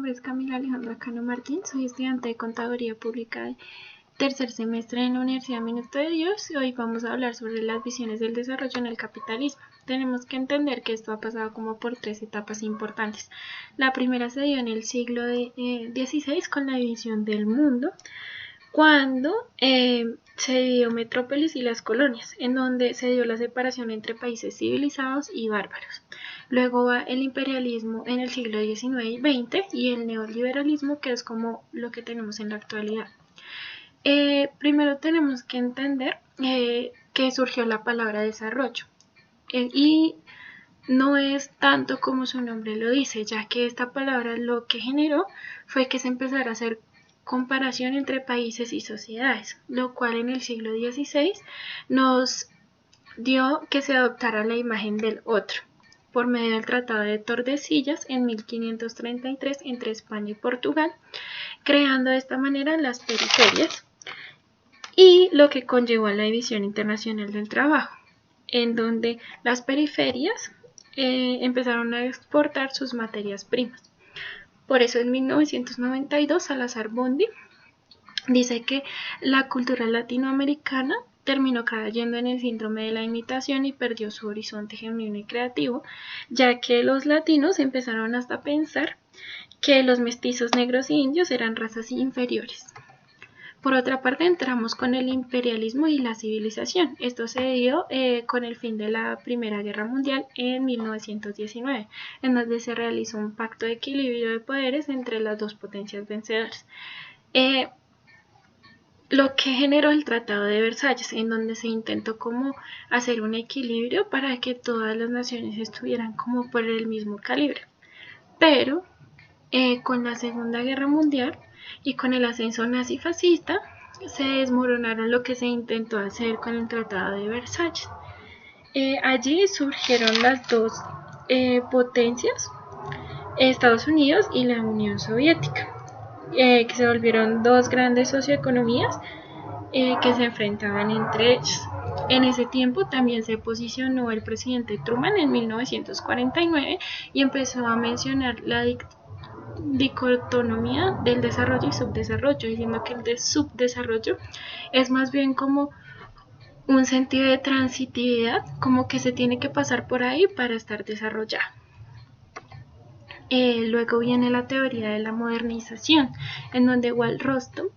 nombre es Camila Alejandra Cano Martín, soy estudiante de Contaduría Pública de tercer semestre en la Universidad Minuto de Dios y hoy vamos a hablar sobre las visiones del desarrollo en el capitalismo. Tenemos que entender que esto ha pasado como por tres etapas importantes. La primera se dio en el siglo XVI con la división del mundo, cuando se dividió Metrópolis y las colonias, en donde se dio la separación entre países civilizados y bárbaros. Luego va el imperialismo en el siglo XIX y XX y el neoliberalismo, que es como lo que tenemos en la actualidad. Primero tenemos que entender que surgió la palabra desarrollo y no es tanto como su nombre lo dice, ya que esta palabra lo que generó fue que se empezara a hacer comparación entre países y sociedades, lo cual en el siglo XVI nos dio que se adoptara la imagen del otro por medio del Tratado de Tordesillas en 1533 entre España y Portugal, creando de esta manera las periferias y lo que conllevó a la División Internacional del Trabajo, en donde las periferias empezaron a exportar sus materias primas. Por eso en 1992 Salazar Bondi dice que la cultura latinoamericana terminó cayendo en el síndrome de la imitación y perdió su horizonte genuino y creativo, ya que los latinos empezaron hasta a pensar que los mestizos negros y indios eran razas inferiores. Por otra parte, entramos con el imperialismo y la civilización. Esto se dio con el fin de la Primera Guerra Mundial en 1919, en donde se realizó un pacto de equilibrio de poderes entre las dos potencias vencedoras. Lo que generó el Tratado de Versalles, en donde se intentó como hacer un equilibrio para que todas las naciones estuvieran como por el mismo calibre. Pero con la Segunda Guerra Mundial y con el ascenso nazifascista se desmoronaron lo que se intentó hacer con el Tratado de Versalles. Allí surgieron las dos potencias, Estados Unidos y la Unión Soviética, que se volvieron dos grandes socioeconomías que se enfrentaban entre ellos. En ese tiempo también se posicionó el presidente Truman en 1949 y empezó a mencionar la dicotomía del desarrollo y subdesarrollo, diciendo que el subdesarrollo es más bien como un sentido de transitividad, como que se tiene que pasar por ahí para estar desarrollado. Luego viene la teoría de la modernización, en donde Walt Rostow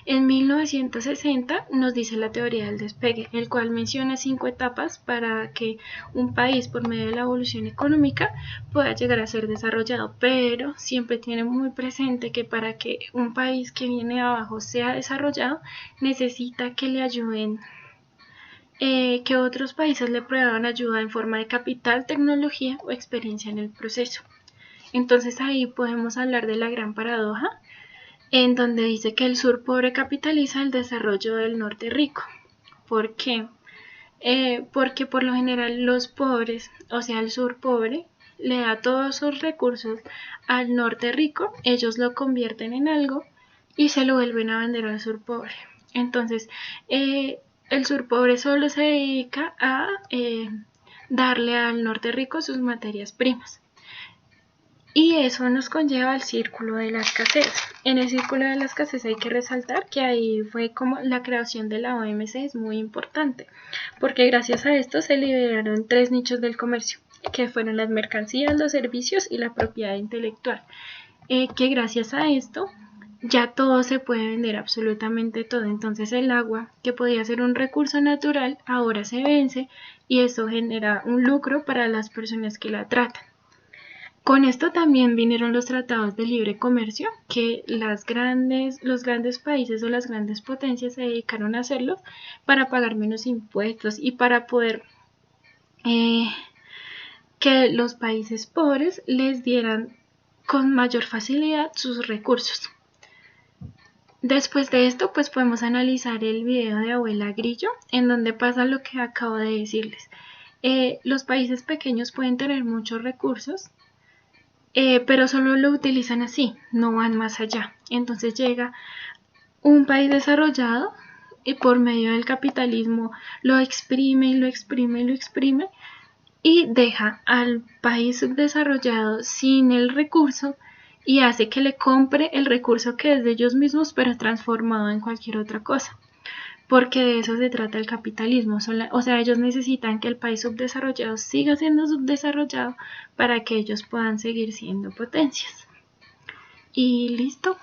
en 1960 nos dice la teoría del despegue, el cual menciona 5 etapas para que un país por medio de la evolución económica pueda llegar a ser desarrollado, pero siempre tiene muy presente que para que un país que viene abajo sea desarrollado necesita que le ayuden, que otros países le prueban ayuda en forma de capital, tecnología o experiencia en el proceso. Entonces ahí podemos hablar de la gran paradoja, en donde dice que el sur pobre capitaliza el desarrollo del norte rico. ¿Por qué? Porque por lo general los pobres, o sea el sur pobre, le da todos sus recursos al norte rico, ellos lo convierten en algo y se lo vuelven a vender al sur pobre. Entonces el sur pobre solo se dedica a darle al norte rico sus materias primas. Y eso nos conlleva al círculo de la escasez. En el círculo de la escasez hay que resaltar que ahí fue como la creación de la OMC es muy importante, porque gracias a esto se liberaron 3 nichos del comercio, que fueron las mercancías, los servicios y la propiedad intelectual, que gracias a esto ya todo se puede vender, absolutamente todo. Entonces el agua, que podía ser un recurso natural, ahora se vence y eso genera un lucro para las personas que la tratan. Con esto también vinieron los tratados de libre comercio, que los grandes países o las grandes potencias se dedicaron a hacerlo para pagar menos impuestos y para poder que los países pobres les dieran con mayor facilidad sus recursos. Después de esto, pues podemos analizar el video de Abuela Grillo, en donde pasa lo que acabo de decirles. Los países pequeños pueden tener muchos recursos, pero solo lo utilizan así, no van más allá. Entonces llega un país desarrollado y por medio del capitalismo lo exprime y lo exprime y lo exprime y deja al país subdesarrollado sin el recurso y hace que le compre el recurso que es de ellos mismos, pero transformado en cualquier otra cosa. Porque de eso se trata el capitalismo. O sea, ellos necesitan que el país subdesarrollado siga siendo subdesarrollado para que ellos puedan seguir siendo potencias. Y listo.